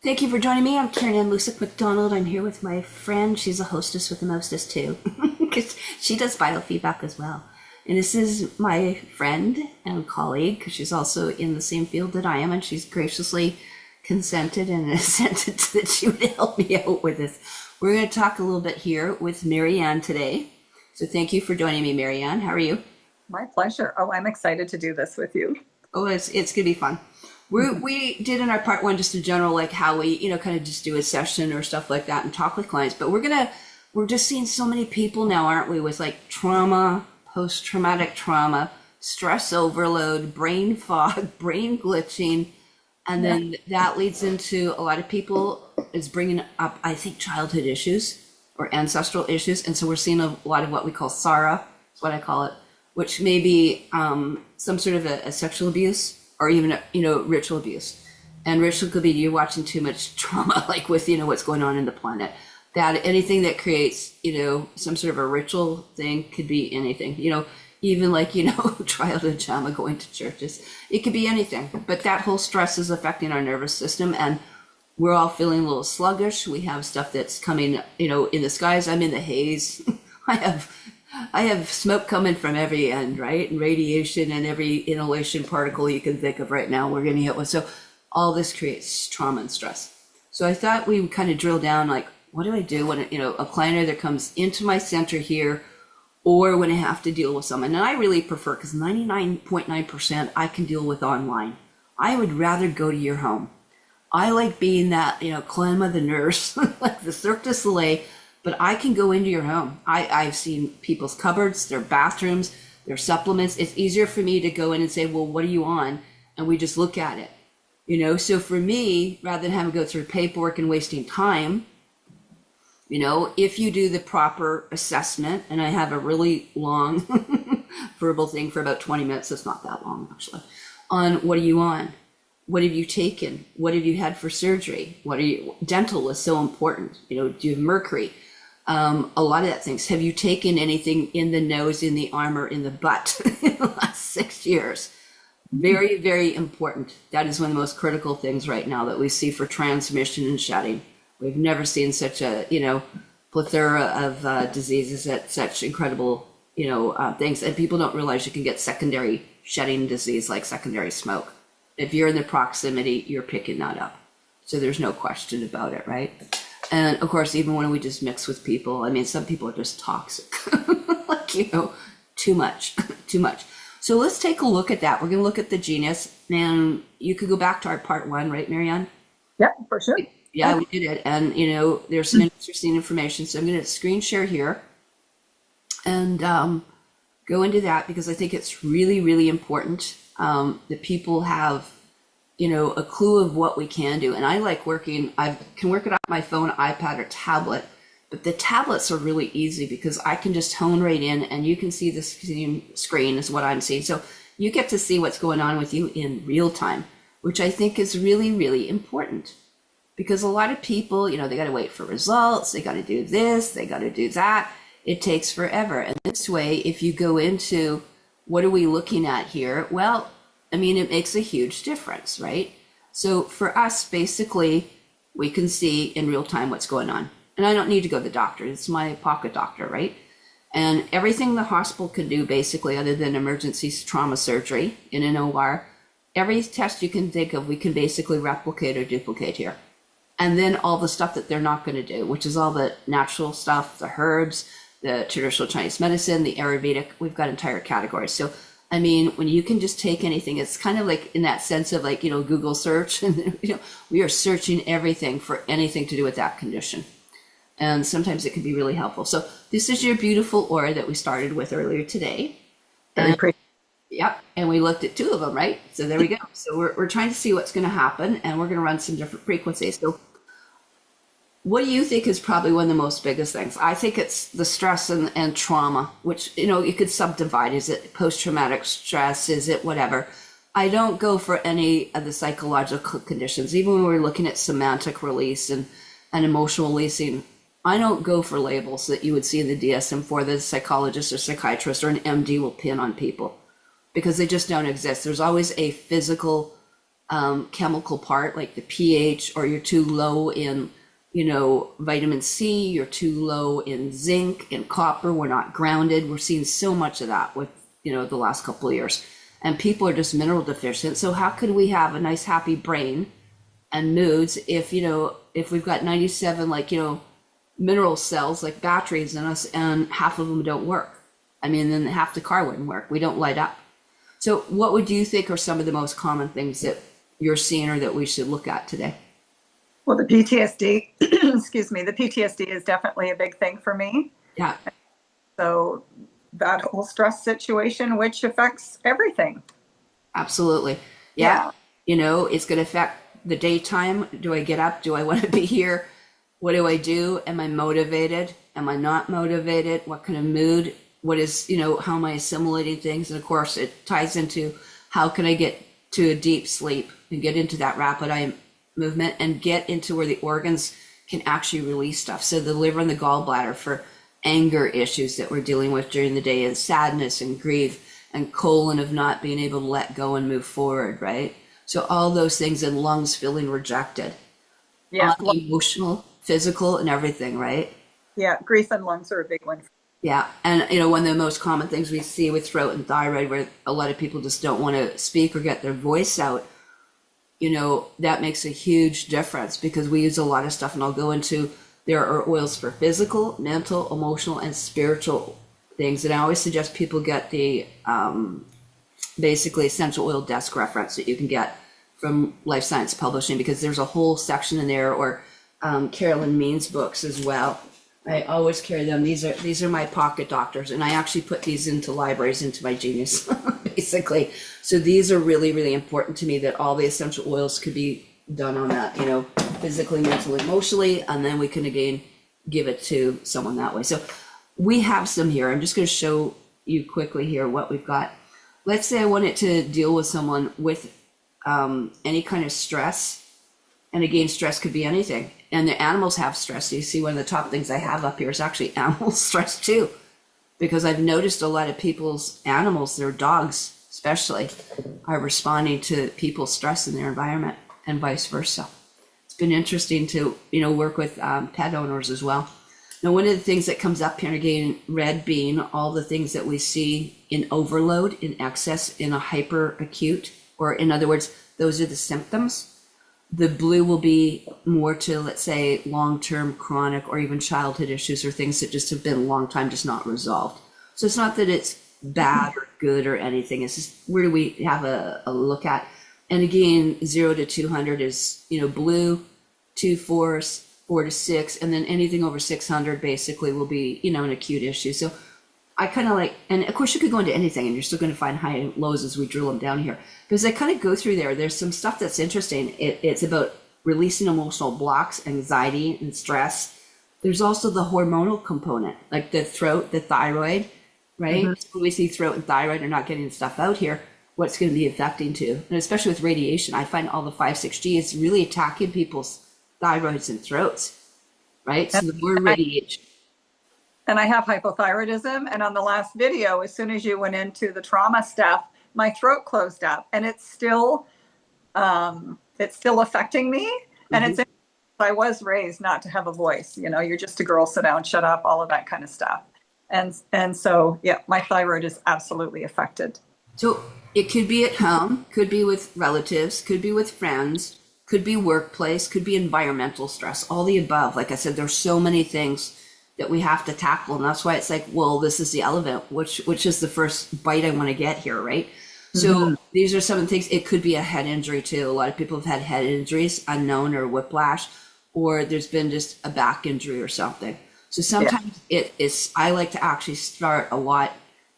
Thank you for joining me. I'm Karenann McDonald. I'm here with my friend. She's a hostess with the mostest too, because she does biofeedback as well. And this is my friend and colleague, because she's also in the same field that I am, and she's graciously consented and assented that she would help me out with this. We're going to talk a little bit here with Marianne today. So thank you for joining me, Marianne. How are you? My pleasure. Oh, I'm excited to do this with you. Oh, it's going to be fun. We did in our part one just a general, like how we, kind of just do a session or stuff like that and talk with clients. But we're just seeing so many people now, aren't we, with like trauma, post-traumatic trauma, stress overload, brain fog, brain glitching. And then that leads into a lot of people is bringing up, I think, childhood issues or ancestral issues. And so we're seeing a lot of what we call SARA, is what I call it, which may be some sort of a sexual abuse or even, ritual abuse. And ritual could be you're watching too much trauma, like with, what's going on in the planet. That anything that creates, some sort of a ritual thing could be anything, even like, childhood trauma, going to churches. It could be anything. But that whole stress is affecting our nervous system, and we're all feeling a little sluggish. We have stuff that's coming, in the skies. I'm in the haze. I have smoke coming from every end, right? And radiation and every inhalation particle you can think of right now, we're getting hit with. So all this creates trauma and stress. So I thought we would kind of drill down, like, what do I do when, a client either comes into my center here or when I have to deal with someone? And I really prefer, because 99.9% I can deal with online. I would rather go to your home. I like being that, klanmother nurse, like the Cirque du Soleil, but I can go into your home. I've seen people's cupboards, their bathrooms, their supplements. It's easier for me to go in and say, well, what are you on? And we just look at it, So for me, rather than having to go through paperwork and wasting time, if you do the proper assessment, and I have a really long verbal thing for about 20 minutes, it's not that long actually, on what are you on? What have you taken? What have you had for surgery? Dental is so important. Do you have mercury? A lot of that things. Have you taken anything in the nose, in the arm, or in the butt in the last 6 years? Very, very important. That is one of the most critical things right now that we see for transmission and shedding. We've never seen such a, plethora of diseases at such incredible, things. And people don't realize you can get secondary shedding disease like secondary smoke. If you're in the proximity, you're picking that up. So there's no question about it, right? And of course, even when we just mix with people, some people are just toxic, like, too much, too much. So let's take a look at that. We're going to look at the Genius, and you could go back to our part one, right, Marianne? Yeah, for sure. Yeah, we did it. And, there's some interesting information. So I'm going to screen share here and go into that, because I think it's really, really important that people have, a clue of what we can do. And I like I can work it on my phone, iPad, or tablet, but the tablets are really easy because I can just hone right in and you can see the screen is what I'm seeing. So you get to see what's going on with you in real time, which I think is really, really important. Because a lot of people, they got to wait for results. They got to do this. They got to do that. It takes forever. And this way, if you go into what are we looking at here? Well, it makes a huge difference, right? So for us, basically, we can see in real time what's going on. And I don't need to go to the doctor. It's my pocket doctor, right? And everything the hospital can do, basically, other than emergency trauma surgery in an OR, every test you can think of, we can basically replicate or duplicate here. And then all the stuff that they're not going to do, which is all the natural stuff, the herbs, the traditional Chinese medicine, the Ayurvedic, we've got entire categories. So, when you can just take anything, it's kind of like in that sense of like, Google search, and, we are searching everything for anything to do with that condition. And sometimes it can be really helpful. So this is your beautiful aura that we started with earlier today. Very pretty. Yep. And we looked at two of them, right? So there we go. So we're trying to see what's going to happen, and we're going to run some different frequencies. So what do you think is probably one of the most biggest things? I think it's the stress and trauma, which, you could subdivide. Is it post-traumatic stress? Is it whatever? I don't go for any of the psychological conditions. Even when we're looking at somatic release and emotional releasing, I don't go for labels that you would see in the DSM-4 that a psychologist or psychiatrist or an MD will pin on people, because they just don't exist. There's always a physical chemical part, like the pH, or you're too low in, vitamin C, you're too low in zinc and copper, we're not grounded. We're seeing so much of that with, the last couple of years. And people are just mineral deficient. So how could we have a nice, happy brain and moods if, if we've got 97, mineral cells, like batteries in us, and half of them don't work? I mean, then half the car wouldn't work. We don't light up. So what would you think are some of the most common things that you're seeing or that we should look at today? Well, the PTSD, excuse me, the PTSD is definitely a big thing for me. Yeah. So that whole stress situation, which affects everything. Absolutely. Yeah. It's going to affect the daytime. Do I get up? Do I want to be here? What do I do? Am I motivated? Am I not motivated? What kind of mood? What is, how am I assimilating things? And of course, it ties into how can I get to a deep sleep and get into that rapid eye movement and get into where the organs can actually release stuff. So the liver and the gallbladder for anger issues that we're dealing with during the day, and sadness and grief, and colon of not being able to let go and move forward, right? So all those things, and lungs feeling rejected. Yeah. Emotional, physical, and everything, right? Yeah. Grief and lungs are a big one. Yeah. And, one of the most common things we see with throat and thyroid, where a lot of people just don't want to speak or get their voice out, that makes a huge difference, because we use a lot of stuff, and I'll go into, there are oils for physical, mental, emotional, and spiritual things. And I always suggest people get the basically essential oil desk reference that you can get from Life Science Publishing, because there's a whole section in there, or Carolyn Means books as well. I always carry them. These are my pocket doctors, and I actually put these into libraries, into my Genius, basically. So these are really, really important to me, that all the essential oils could be done on that, physically, mentally, emotionally, and then we can again give it to someone that way. So we have some here. I'm just going to show you quickly here what we've got. Let's say I wanted to deal with someone with any kind of stress. And again, stress could be anything. And the animals have stress. You see, one of the top things I have up here is actually animal stress too. Because I've noticed a lot of people's animals, their dogs especially, are responding to people's stress in their environment, and vice versa. It's been interesting to, work with pet owners as well. Now, one of the things that comes up here, again, red being all the things that we see in overload, in excess, in a hyper acute, or in other words, those are the symptoms. The blue will be more to, let's say, long-term chronic or even childhood issues, or things that just have been a long time just not resolved. So it's not that it's bad or good or anything. It's just, where do we have a look at? And again, 0 to 200 is, blue, 2, 4, 4 to 6, and then anything over 600 basically will be, an acute issue. So I kind of like, and of course you could go into anything and you're still going to find high and lows as we drill them down here, because I kind of go through there. There's some stuff that's interesting. It's about releasing emotional blocks, anxiety, and stress. There's also the hormonal component, like the throat, the thyroid, right? Mm-hmm. When we see throat and thyroid are not getting stuff out here, what's going to be affecting too. And especially with radiation, I find all the 5-6G is really attacking people's thyroids and throats, right? So the more radiation. And I have hypothyroidism. And on the last video, as soon as you went into the trauma stuff, my throat closed up, and it's still affecting me. Mm-hmm. And I was raised not to have a voice. You're just a girl, sit down, shut up, all of that kind of stuff. And so, yeah, my thyroid is absolutely affected. So it could be at home, could be with relatives, could be with friends, could be workplace, could be environmental stress, all the above. Like I said, there's so many things that we have to tackle. And that's why it's like, well, this is the elephant, which is the first bite I want to get here, right? Mm-hmm. So these are some of the things. It could be a head injury too. A lot of people have had head injuries, unknown, or whiplash, or there's been just a back injury or something. So sometimes it's, I like to actually start a lot,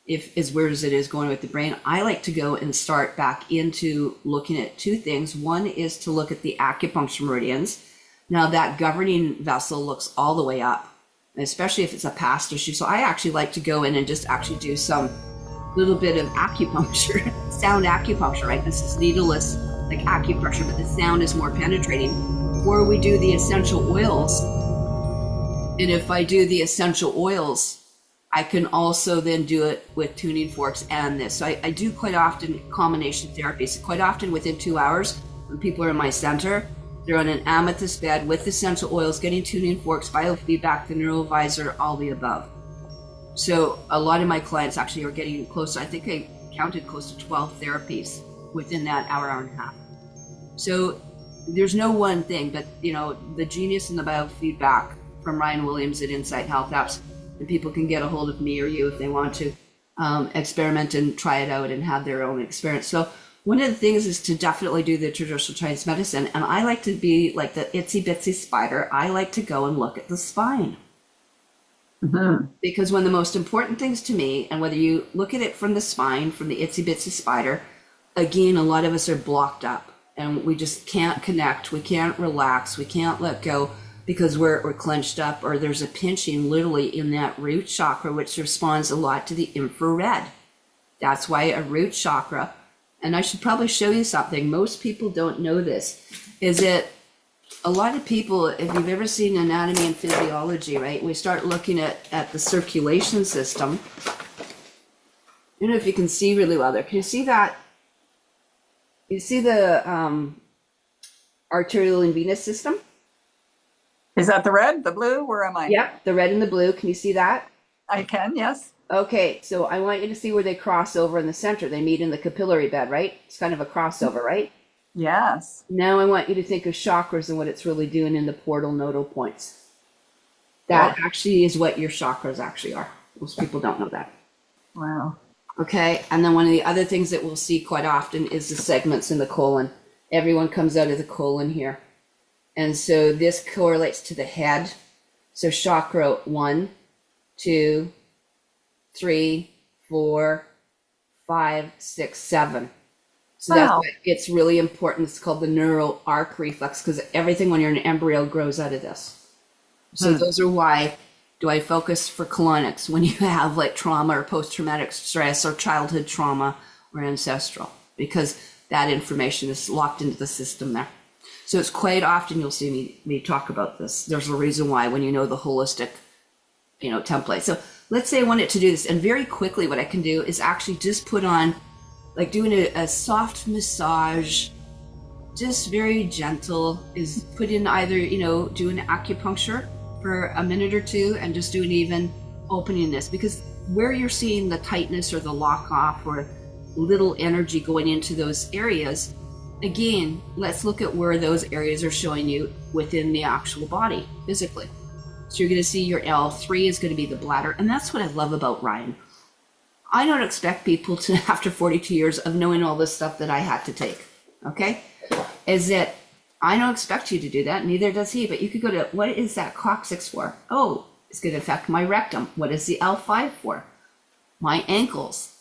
if as weird as it is going with the brain, I like to go and start back into looking at two things. One is to look at the acupuncture meridians. Now that governing vessel looks all the way up, especially if it's a past issue. So I actually like to go in and just actually do some little bit of acupuncture, sound acupuncture, right? This is needleless, like acupressure, but the sound is more penetrating. Or we do the essential oils. And if I do the essential oils, I can also then do it with tuning forks and this. So I do quite often combination therapies. Quite often within 2 hours, when people are in my center, they're on an amethyst bed with essential oils, getting tuning forks, biofeedback, the NeuroVizr, all the above. So a lot of my clients actually are getting close. I think I counted close to 12 therapies within that hour and a half. So there's no one thing, but the Genius and the biofeedback from Ryan Williams at Insight Health Apps, and people can get a hold of me or you if they want to experiment and try it out and have their own experience. So one of the things is to definitely do the traditional Chinese medicine. And I like to be like the itsy bitsy spider. I like to go and look at the spine. Mm-hmm. Because one of the most important things to me, and whether you look at it from the spine, from the itsy bitsy spider, again, a lot of us are blocked up and we just can't connect. We can't relax. We can't let go because we're clenched up, or there's a pinching literally in that root chakra, which responds a lot to the infrared. That's why a root chakra, and I should probably show you something. Most people don't know this, is that a lot of people, if you've ever seen anatomy and physiology, right, we start looking at the circulation system. I don't know if you can see really well there. Can you see that? You see the arterial and venous system? Is that the red, the blue? Where am I? Yep, the red and the blue. Can you see that? I can, yes. Okay, so I want you to see where they cross over in the center. They meet in the capillary bed, right? It's kind of a crossover, right? Yes. Now I want you to think of chakras and what it's really doing in the portal nodal points. That actually is what your chakras actually are. Most people don't know that. Wow. Okay, and then one of the other things that we'll see quite often is the segments in the colon. Everyone comes out of the colon here. And so this correlates to the head. So chakra 1, 2, 3, 4, 5, 6, 7. So that's why it's really important. It's called the neural arc reflex, because everything when you're an embryo grows out of this. So those are why do I focus for colonics when you have like trauma or post-traumatic stress or childhood trauma or ancestral, because that information is locked into the system there. So it's quite often you'll see me talk about this. There's a reason why when you know the holistic, template. So let's say I wanted to do this, and very quickly what I can do is actually just put on, like doing a soft massage, just very gentle, is put in either, doing acupuncture for a minute or two and just doing even opening this, because where you're seeing the tightness or the lock off or little energy going into those areas, again, let's look at where those areas are showing you within the actual body physically. So you're going to see your L3 is going to be the bladder. And that's what I love about Ryan. I don't expect people to, after 42 years of knowing all this stuff that I had to take, okay, is that I don't expect you to do that. Neither does he. But you could go to, what is that coccyx for? Oh, it's going to affect my rectum. What is the L5 for? My ankles.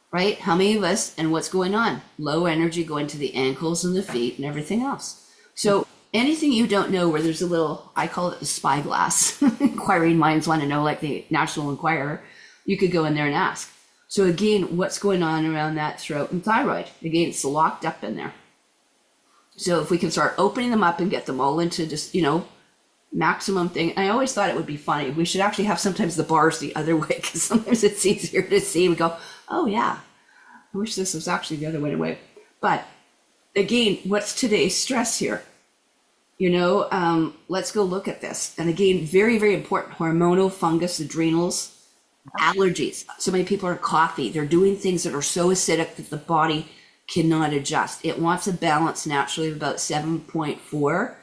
Right? How many of us, and what's going on? Low energy going to the ankles and the feet and everything else. So anything you don't know where there's a little, I call it the spyglass, inquiring minds want to know, like the National Enquirer, you could go in there and ask. So again, what's going on around that throat and thyroid? Again, it's locked up in there. So if we can start opening them up and get them all into just, maximum thing. I always thought it would be funny. We should actually have sometimes the bars the other way, because sometimes it's easier to see. We go, oh yeah, I wish this was actually the other way. But again, what's today's stress here? Let's go look at this. And again, very, very important, hormonal, fungus, adrenals, allergies. So many people are coffee. They're doing things that are so acidic that the body cannot adjust. It wants a balance naturally of about 7.4.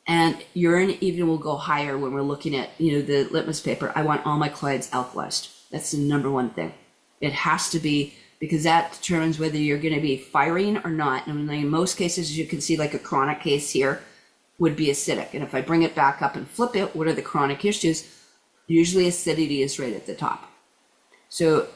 And urine even will go higher when we're looking at, the litmus paper. I want all my clients alkalized. That's the number one thing. It has to be, because that determines whether you're going to be firing or not. And in most cases, as you can see, like a chronic case here would be acidic. And if I bring it back up and flip it, what are the chronic issues? Usually acidity is right at the top. So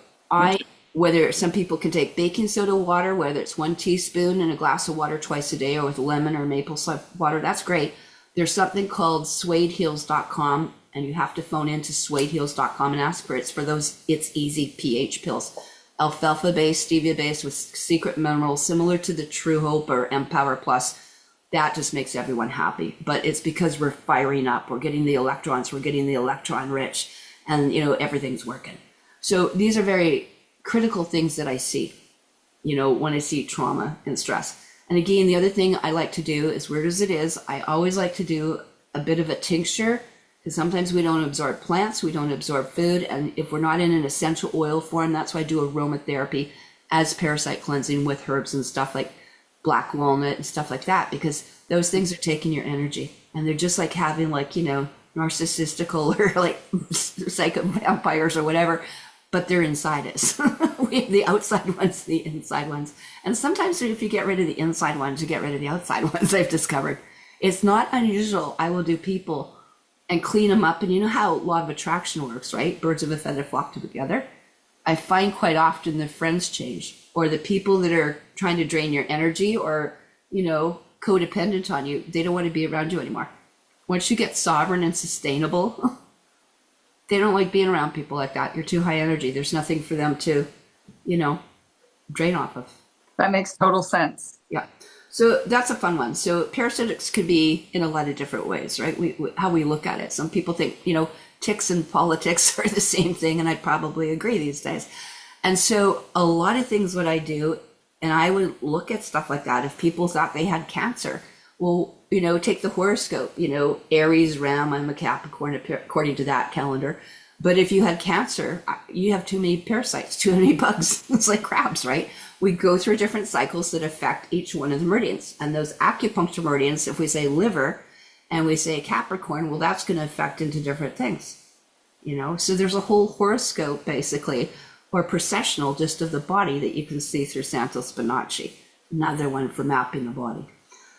whether some people can take baking soda water, whether it's 1 teaspoon in a glass of water twice a day, or with lemon or maple syrup water, that's great. There's something called suedeheals.com, and you have to phone into suedeheals.com and ask for it. It's for those It's Easy pH pills. Alfalfa-based, stevia-based with secret minerals, similar to the True Hope or Empower Plus. That just makes everyone happy. But it's because we're firing up. We're getting the electrons. We're getting the electron rich. And, everything's working. So these are very critical things that I see, when I see trauma and stress. And again, the other thing I like to do, as weird as it is, I always like to do a bit of a tincture, because sometimes we don't absorb plants, we don't absorb food, and if we're not in an essential oil form, that's why I do aromatherapy as parasite cleansing with herbs and stuff like black walnut and stuff like that, because those things are taking your energy, and they're just like having like, you know, narcissistical or like psycho vampires or whatever, but they're inside us. We have the outside ones, the inside ones. And sometimes if you get rid of the inside ones, you get rid of the outside ones, I've discovered. It's not unusual. I will do people and clean them up. And you know how law of attraction works, right? Birds of a feather flock together. I find quite often the friends change, or the people that are trying to drain your energy or, you know, codependent on you, they don't want to be around you anymore. Once you get sovereign and sustainable, they don't like being around people like that. You're too high energy. There's nothing for them to, you know, drain off of. That makes total sense. Yeah. So that's a fun one. So parasitics could be in a lot of different ways, right? How we look at it. Some people think, you know, ticks and politics are the same thing, and I'd probably agree these days. And so a lot of things what I do, and I would look at stuff like that if people thought they had cancer. Well, you know, take the horoscope, you know, Aries, Ram, I'm a Capricorn according to that calendar. But if you had cancer, you have too many parasites, too many bugs. It's like crabs, right? We go through different cycles that affect each one of the meridians. And those acupuncture meridians, if we say liver and we say Capricorn, well, that's going to affect into different things, you know? So there's a whole horoscope, basically, or processional just of the body that you can see through Santos Bonacci, another one for mapping the body.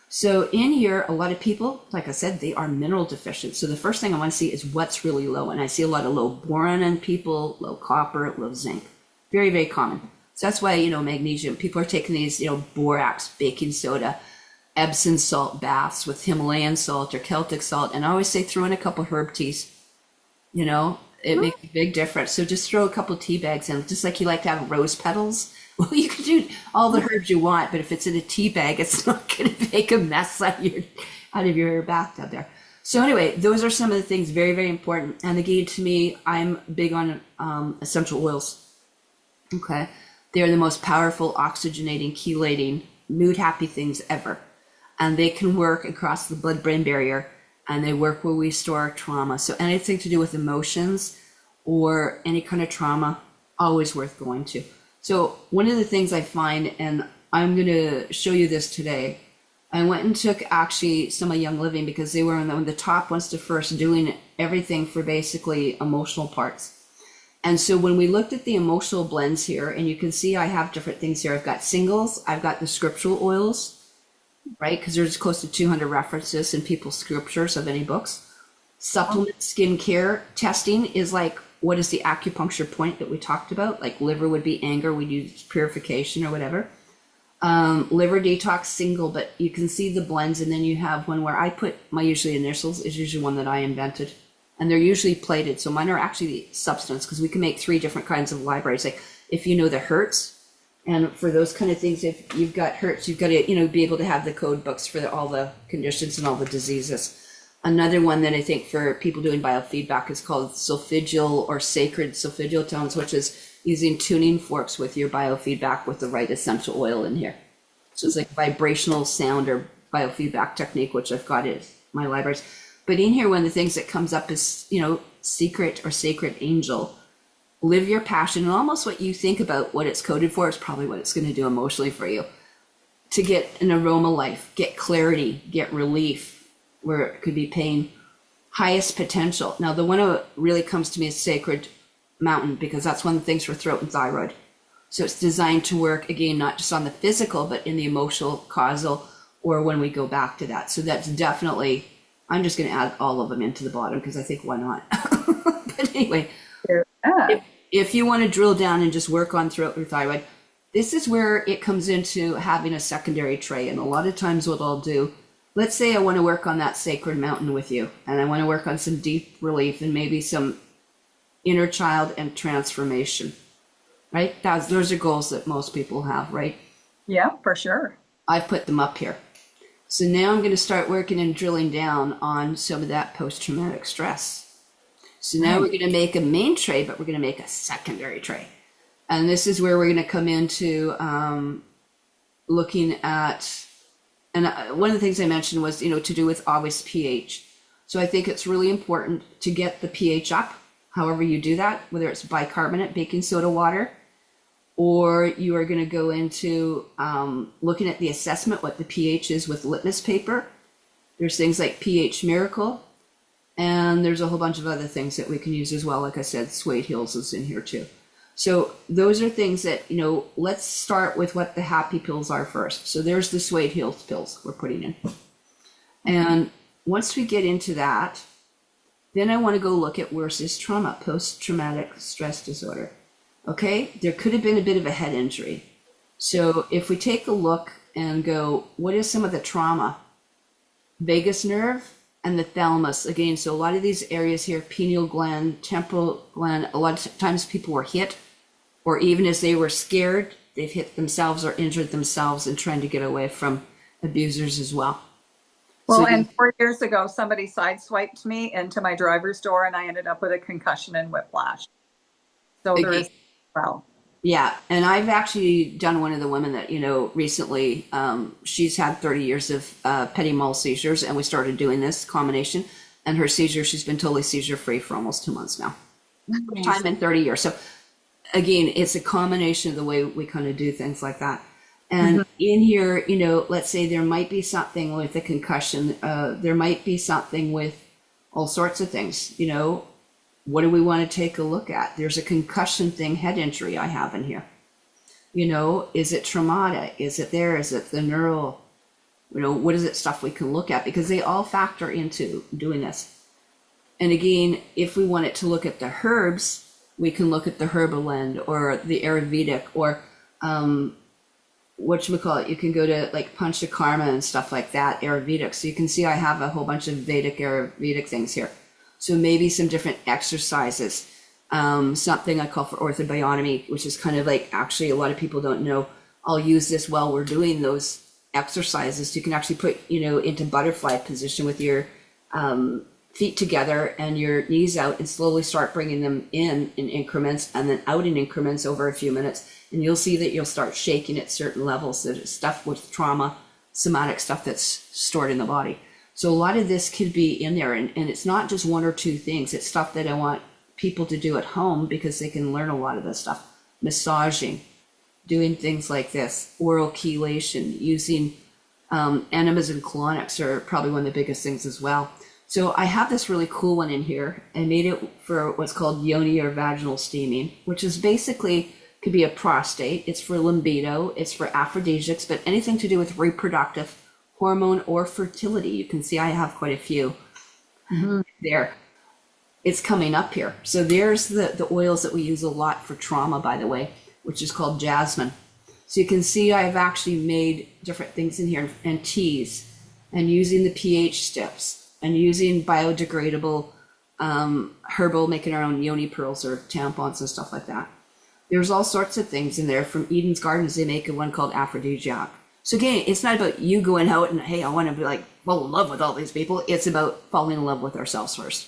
So in here, a lot of people, like I said, they are mineral deficient. So the first thing I want to see is what's really low. And I see a lot of low boron in people, low copper, low zinc. Very, very common. So that's why, you know, magnesium, people are taking these, you know, borax, baking soda, Epsom salt baths with Himalayan salt or Celtic salt. And I always say throw in a couple herb teas, you know, it makes a big difference. So just throw a couple tea bags in, just like you like to have rose petals. Well, you can do all the herbs you want, but if it's in a tea bag, it's not going to make a mess out of your bathtub there. So anyway, those are some of the things very, very important. And again, to me, I'm big on essential oils. Okay, they're the most powerful oxygenating, chelating, mood-happy things ever, and they can work across the blood-brain barrier, and they work where we store our trauma. So anything to do with emotions or any kind of trauma, always worth going to. So one of the things I find, and I'm going to show you this today, I went and took actually some of Young Living because they were one of the top ones to first doing everything for basically emotional parts. And so when we looked at the emotional blends here, and you can see I have different things here. I've got singles, I've got the scriptural oils, right? Because there's close to 200 references in people's scriptures of any books. Supplement skincare testing is like, what is the acupuncture point that we talked about? Like liver would be anger, we'd use purification or whatever. Liver detox single, but you can see the blends, and then you have one where I put my usually initials is usually one that I invented, and they're usually plated. So mine are actually the substance, because we can make 3 different kinds of libraries. Like if you know the hertz, and for those kind of things, if you've got hertz, you've got to, you know, be able to have the code books for all the conditions and all the diseases. Another one that I think for people doing biofeedback is called solfegial or sacred solfegial tones, which is using tuning forks with your biofeedback with the right essential oil in here. So it's like vibrational sound or biofeedback technique, which I've got in my libraries. But in here, one of the things that comes up is, you know, secret or sacred angel. Live your passion, and almost what you think about what it's coded for is probably what it's going to do emotionally for you. To get an aroma life, get clarity, get relief, where it could be pain, highest potential. Now, the one that really comes to me is Sacred Mountain, because that's one of the things for throat and thyroid. So it's designed to work, again, not just on the physical, but in the emotional, causal, or when we go back to that. So that's definitely, I'm just going to add all of them into the bottom, because I think why not? But anyway, if you want to drill down and just work on throat or thyroid, this is where it comes into having a secondary tray. And a lot of times what I'll do, let's say I want to work on that Sacred Mountain with you, and I want to work on some deep relief and maybe some inner child and transformation, right? Those are goals that most people have, right? Yeah, for sure. I've put them up here. So now I'm going to start working and drilling down on some of that post-traumatic stress. So now we're going to make a main tray, but we're going to make a secondary tray. And this is where we're going to come into looking at And one of the things I mentioned was, to do with always pH. So I think it's really important to get the pH up, however you do that, whether it's bicarbonate, baking soda, water, or you are going to go into looking at the assessment, what the pH is with litmus paper. There's things like pH Miracle, and there's a whole bunch of other things that we can use as well. Like I said, Suede Heals is in here too. So those are things that, let's start with what the happy pills are first. So there's the Suede Heals pills we're putting in. And once we get into that, then I want to go look at where's this trauma, post-traumatic stress disorder. Okay, there could have been a bit of a head injury. So if we take a look and go, what is some of the trauma? Vagus nerve and the thalamus. Again, so a lot of these areas here, pineal gland, temporal gland, a lot of times people were hit, or even as they were scared, they've hit themselves or injured themselves and trying to get away from abusers as well. Well, so and 4 years ago, somebody sideswiped me into my driver's door and I ended up with a concussion and whiplash. So there is, well. Yeah, and I've actually done one of the women that, recently, she's had 30 years of petit mal seizures, and we started doing this combination, and her seizure, she's been totally seizure-free for almost 2 months now. First time in 30 years. So again, it's a combination of the way we kind of do things like that. And in here, let's say there might be something with a concussion, there might be something with all sorts of things, What do we want to take a look at? There's a concussion thing, head injury I have in here. Is it traumatic? Is it there? Is it the neural? What is it stuff we can look at? Because they all factor into doing this. And again, if we wanted to look at the herbs, we can look at the Herbalend or the Ayurvedic or whatchamacallit, you can go to like Panchakarma and stuff like that, Ayurvedic. So you can see I have a whole bunch of Vedic, Ayurvedic things here. So maybe some different exercises, something I call for orthobiotomy, which is kind of like, actually a lot of people don't know, I'll use this while we're doing those exercises. You can actually put, into butterfly position with your feet together and your knees out and slowly start bringing them in increments and then out in increments over a few minutes. And you'll see that you'll start shaking at certain levels. There's stuff with trauma, somatic stuff that's stored in the body. So a lot of this could be in there, and it's not just one or two things. It's stuff that I want people to do at home because they can learn a lot of this stuff. Massaging, doing things like this, oral chelation, using enemas and colonics are probably one of the biggest things as well. So I have this really cool one in here. I made it for what's called yoni or vaginal steaming, which is basically could be a prostate. It's for libido, it's for aphrodisiacs, but anything to do with reproductive hormone or fertility. You can see I have quite a few there. It's coming up here. So there's the oils that we use a lot for trauma, by the way, which is called jasmine. So you can see I've actually made different things in here and teas and using the pH steps and using biodegradable herbal, making our own yoni pearls or tampons and stuff like that. There's all sorts of things in there. From Eden's Gardens, they make one called aphrodisiac. So again, it's not about you going out and, hey, I want to be like fall in love with all these people. It's about falling in love with ourselves first.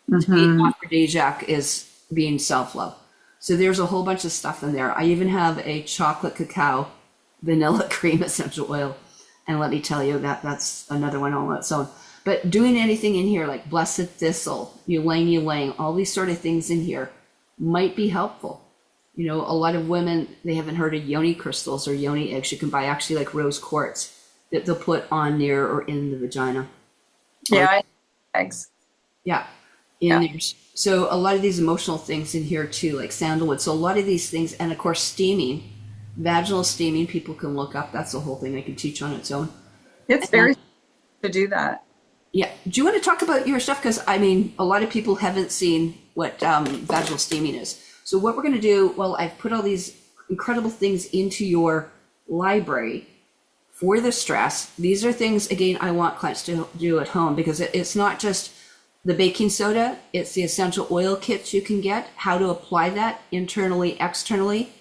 To me, aphrodisiac is being self-love. So there's a whole bunch of stuff in there. I even have a chocolate cacao vanilla cream essential oil. And let me tell you that's another one on its own. But doing anything in here like blessed thistle, ylang, all these sort of things in here might be helpful. A lot of women, they haven't heard of yoni crystals or yoni eggs. You can buy actually like rose quartz that they'll put on near or in the vagina. Yeah, eggs. Yeah, in there. So a lot of these emotional things in here too, like sandalwood. So a lot of these things, and of course steaming, vaginal steaming, people can look up. That's the whole thing I can teach on its own. It's very to do that. Yeah. Do you want to talk about your stuff? Because I mean, a lot of people haven't seen what vaginal steaming is. So what we're going to do, well, I've put all these incredible things into your library for the stress. These are things, again, I want clients to do at home because it's not just the baking soda, it's the essential oil kits you can get, how to apply that internally, externally,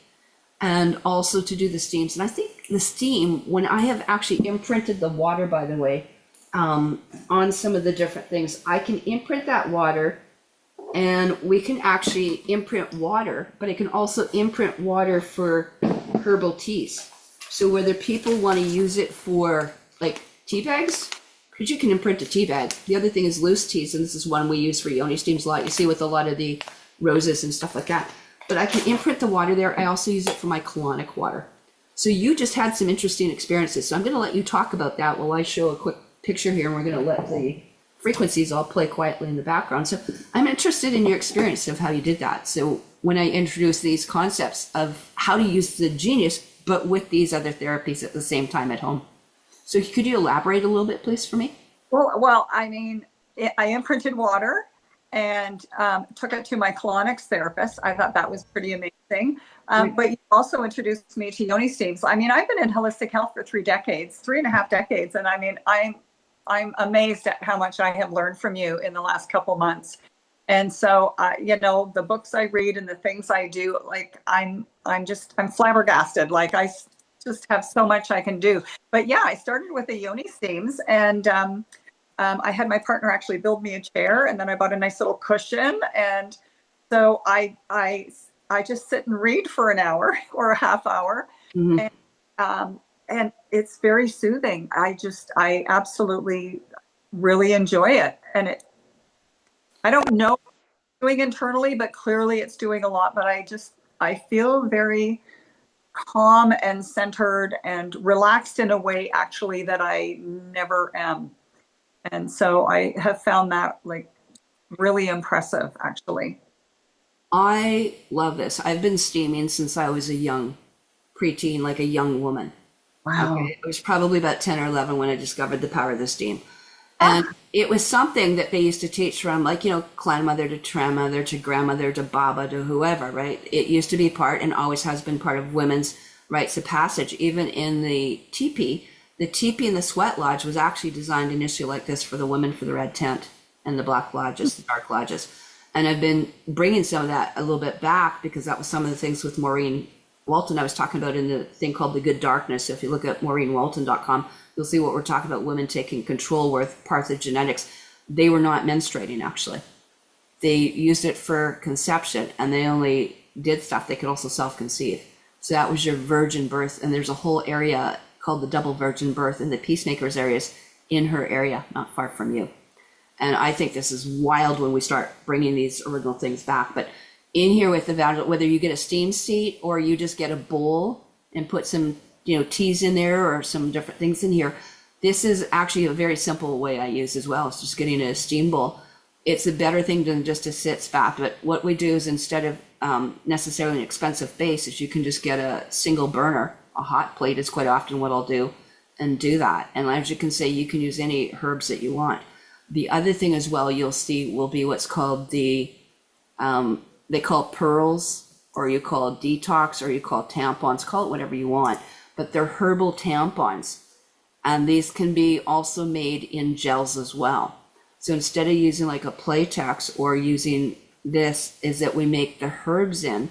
and also to do the steams. And I think the steam, when I have actually imprinted the water, by the way, on some of the different things, I can imprint that water. And we can actually imprint water, but it can also imprint water for herbal teas. So whether people want to use it for like tea bags, because you can imprint a tea bag. The other thing is loose teas, and this is one we use for yoni steams a lot. You see with a lot of the roses and stuff like that. But I can imprint the water there. I also use it for my colonic water. So you just had some interesting experiences. So I'm going to let you talk about that while I show a quick picture here, and we're going to let the frequencies all play quietly in the background. So I'm interested in your experience of how you did that. So when I introduce these concepts of how to use the Genius, but with these other therapies at the same time at home. So could you elaborate a little bit, please, for me? Well, I mean, I imprinted water and took it to my colonics therapist. I thought that was pretty amazing. But you also introduced me to yoni steams. I mean, I've been in holistic health for 3.5 decades. And I mean, I'm amazed at how much I have learned from you in the last couple months. And so, you know, the books I read and the things I do, like I'm flabbergasted. Like I just have so much I can do. But yeah, I started with the yoni steams, and I had my partner actually build me a chair, and then I bought a nice little cushion. And so I just sit and read for an hour or a half hour. And it's very soothing. I absolutely really enjoy it. And I don't know what it's doing internally, but clearly it's doing a lot. But I feel very calm and centered and relaxed in a way actually that I never am. And so I have found that like really impressive, actually. I love this. I've been steaming since I was a young preteen, like a young woman. Wow. Okay. It was probably about 10 or 11 when I discovered the power of the steam. And it was something that they used to teach from, like, you know, klanmother to trauma mother to grandmother to baba to whoever, right? It used to be part and always has been part of women's rites of passage. Even in the teepee and the sweat lodge was actually designed initially like this for the women for the red tent and the black lodges, the dark lodges. And I've been bringing some of that a little bit back because that was some of the things with Maureen Walton I was talking about in the thing called The Good Darkness. So if you look at maureenwalton.com, you'll see what we're talking about, women taking control with parthenogenetics. They were not menstruating, actually. They used it for conception, and they only did stuff. They could also self-conceive. So that was your virgin birth, and there's a whole area called the double virgin birth in the peacemakers areas in her area, not far from you. And I think this is wild when we start bringing these original things back. But in here with the vaginal, whether you get a steam seat or you just get a bowl and put some, you know, teas in there or some different things in here, this is actually a very simple way I use as well. It's just getting a steam bowl. It's a better thing than just to sit spat. But what we do is instead of necessarily an expensive base, is you can just get a single burner. A hot plate is quite often what I'll do, and do that. And as you can say, you can use any herbs that you want. The other thing as well you'll see will be what's called the, they call pearls, or you call detox, or you call tampons, call it whatever you want, but they're herbal tampons. And these can be also made in gels as well. So instead of using like a Playtex or using this, is that we make the herbs in.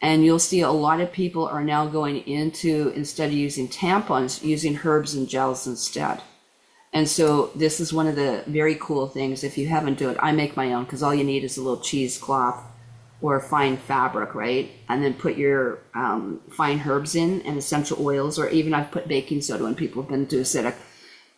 And you'll see a lot of people are now going into, instead of using tampons, using herbs and gels instead. And so this is one of the very cool things. If you haven't do it, I make my own, because all you need is a little cheesecloth or fine fabric, right? And then put your fine herbs in and essential oils, or even I've put baking soda when people have been too acidic.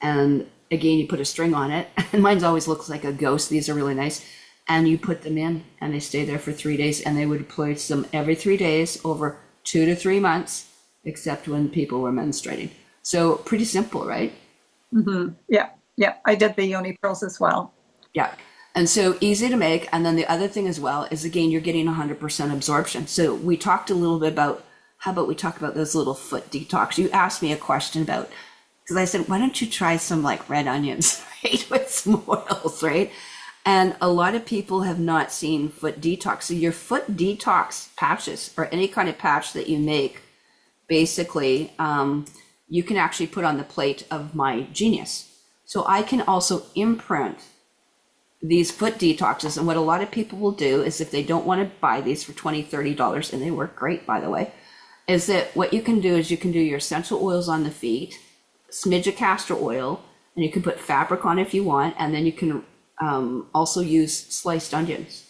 And again, you put a string on it. And mine always looks like a ghost. These are really nice. And you put them in and they stay there for 3 days, and they would place them every 3 days over 2 to 3 months, except when people were menstruating. So pretty simple, right? Mm-hmm. Yeah. I did the yoni pearls as well. Yeah. And so easy to make. And then the other thing as well is, again, you're getting 100% absorption. So we talked a little bit about, how about we talk about those little foot detox? You asked me a question about, because I said, why don't you try some like red onions, right? With some oils, right? And a lot of people have not seen foot detox. So your foot detox patches, or any kind of patch that you make, basically, you can actually put on the plate of my Genius. So I can also imprint these foot detoxes. And what a lot of people will do is, if they don't want to buy these for $20, $30, and they work great, by the way, is that what you can do is you can do your essential oils on the feet, smidge of castor oil, and you can put fabric on if you want, and then you can also use sliced onions.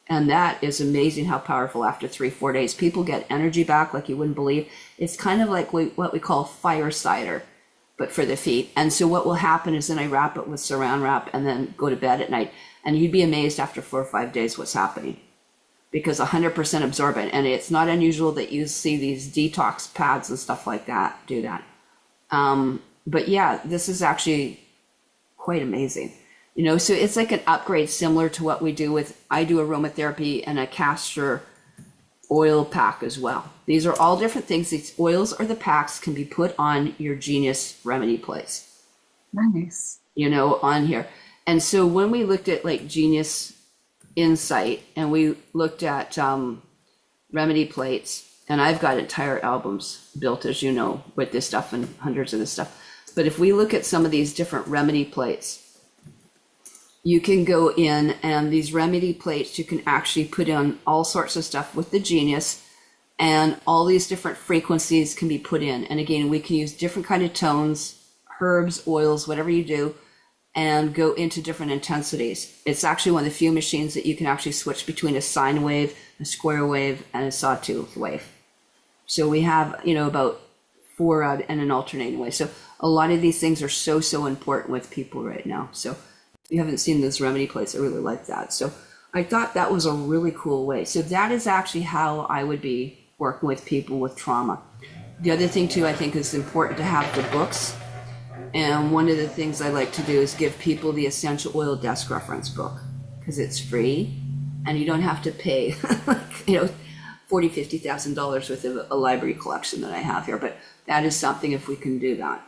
And that is amazing how powerful after 3-4 days. People get energy back like you wouldn't believe. It's kind of like what we call fire cider. but for the feet. And so what will happen is then I wrap it with saran wrap and then go to bed at night. And you'd be amazed after 4 or 5 days what's happening, because 100% absorbent. And it's not unusual that you see these detox pads and stuff like that do that. But yeah, this is actually quite amazing. You know, so it's like an upgrade similar to what we do with, I do aromatherapy and a castor oil pack as well. These are all different things. These oils or the packs can be put on your Genius remedy plates. Nice. You know, on here. And so when we looked at like Genius Insight and we looked at remedy plates, and I've got entire albums built, as you know, with this stuff and hundreds of this stuff. But if we look at some of these different remedy plates, you can go in, and these remedy plates, you can actually put in all sorts of stuff with the Genius, and all these different frequencies can be put in. And again, we can use different kind of tones, herbs, oils, whatever you do, and go into different intensities. It's actually one of the few machines that you can actually switch between a sine wave, a square wave, and a sawtooth wave. So we have, you know, about 4 and an alternating wave. So a lot of these things are so important with people right now. So if you haven't seen those remedy plates, I really like that. So I thought that was a really cool way. So that is actually how I would be working with people with trauma. The other thing too, I think is important to have the books. And one of the things I like to do is give people the essential oil desk reference book, because it's free and you don't have to pay, you know, $40,000, $50,000 worth of a library collection that I have here. But that is something if we can do that.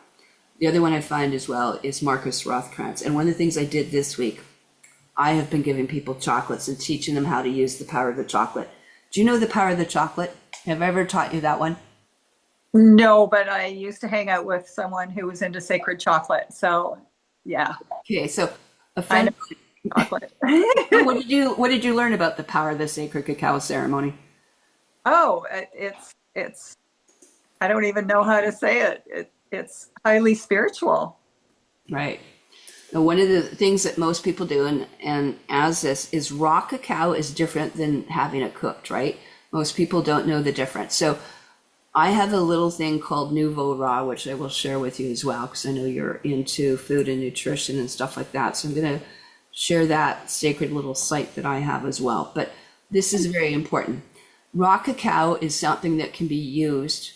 The other one I find as well is Marcus Rothkrantz. And one of the things I did this week, I have been giving people chocolates and teaching them how to use the power of the chocolate. Do you know the power of the chocolate? Have I ever taught you that one? No, but I used to hang out with someone who was into sacred chocolate. So yeah. Okay, so a friend of chocolate. what did you learn about the power of the sacred cacao ceremony? Oh, it's I don't even know how to say it. It's highly spiritual. Right. Now, one of the things that most people do, and as this is, raw cacao is different than having it cooked, right? Most people don't know the difference. So I have a little thing called Nouveau Raw, which I will share with you as well, because I know you're into food and nutrition and stuff like that. So I'm going to share that sacred little site that I have as well. But this is very important. Raw cacao is something that can be used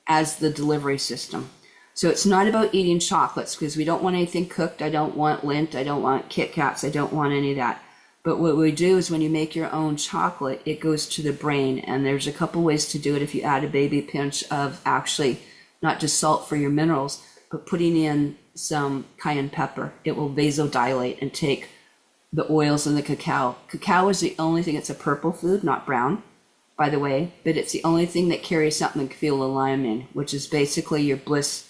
as the delivery system. So it's not about eating chocolates, because we don't want anything cooked. I don't want Lindt. I don't want Kit Kats. I don't want any of that. But what we do is when you make your own chocolate, it goes to the brain. And there's a couple ways to do it. If you add a baby pinch of actually not just salt for your minerals, but putting in some cayenne pepper, it will vasodilate and take the oils in the cacao. Cacao is the only thing, it's a purple food, not brown, by the way, but it's the only thing that carries something like phenylalanine, which is basically your bliss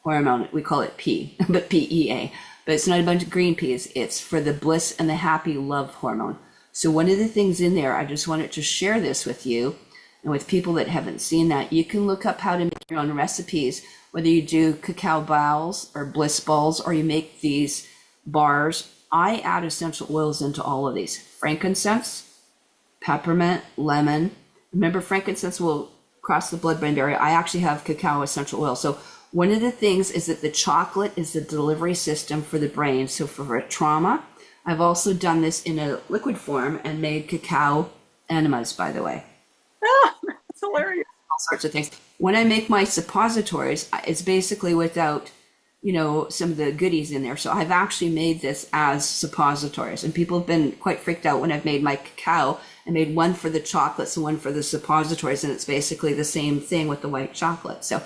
hormone. We call it P, but PEA. But it's not a bunch of green peas. It's for the bliss and the happy love hormone. So one of the things in there, I just wanted to share this with you and with people that haven't seen that. You can look up how to make your own recipes, whether you do cacao balls or bliss balls, or you make these bars. I add essential oils into all of these. Frankincense, peppermint, lemon. Remember, frankincense will cross the blood-brain barrier. I actually have cacao essential oil. So one of the things is that the chocolate is the delivery system for the brain. So for a trauma, I've also done this in a liquid form and made cacao enemas, by the way. Ah, that's hilarious. All sorts of things. When I make my suppositories, it's basically without, you know, some of the goodies in there. So I've actually made this as suppositories. And people have been quite freaked out when I've made my cacao. I made one for the chocolates and one for the suppositories. And it's basically the same thing with the white chocolate. So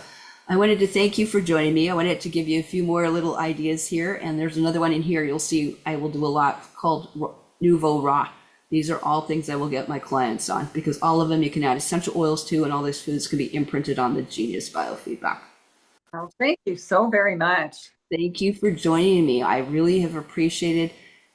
I wanted to thank you for joining me. I wanted to give you a few more little ideas here. And there's another one in here you'll see I will do a lot called Nouveau Raw. These are all things I will get my clients on, because all of them you can add essential oils to, and all these foods can be imprinted on the Genius biofeedback. Well, thank you so very much. Thank you for joining me. I really have appreciated,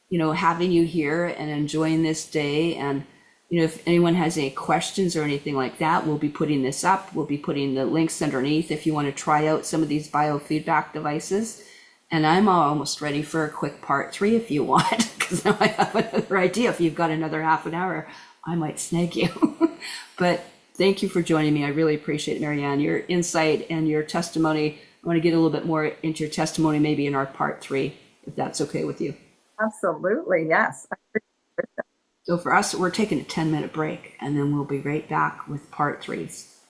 you know, having you here and enjoying this day. And you know, if anyone has any questions or anything like that, we'll be putting this up. We'll be putting the links underneath if you want to try out some of these biofeedback devices. And I'm almost ready for a quick part 3 if you want, because now I have another idea. If you've got another half an hour, I might snag you. But thank you for joining me. I really appreciate it, Marianne. Your insight and your testimony I want to get a little bit more into your testimony, maybe in our part 3, if that's okay with you. Absolutely, yes. So for us, we're taking a 10-minute break, and then we'll be right back with part 3.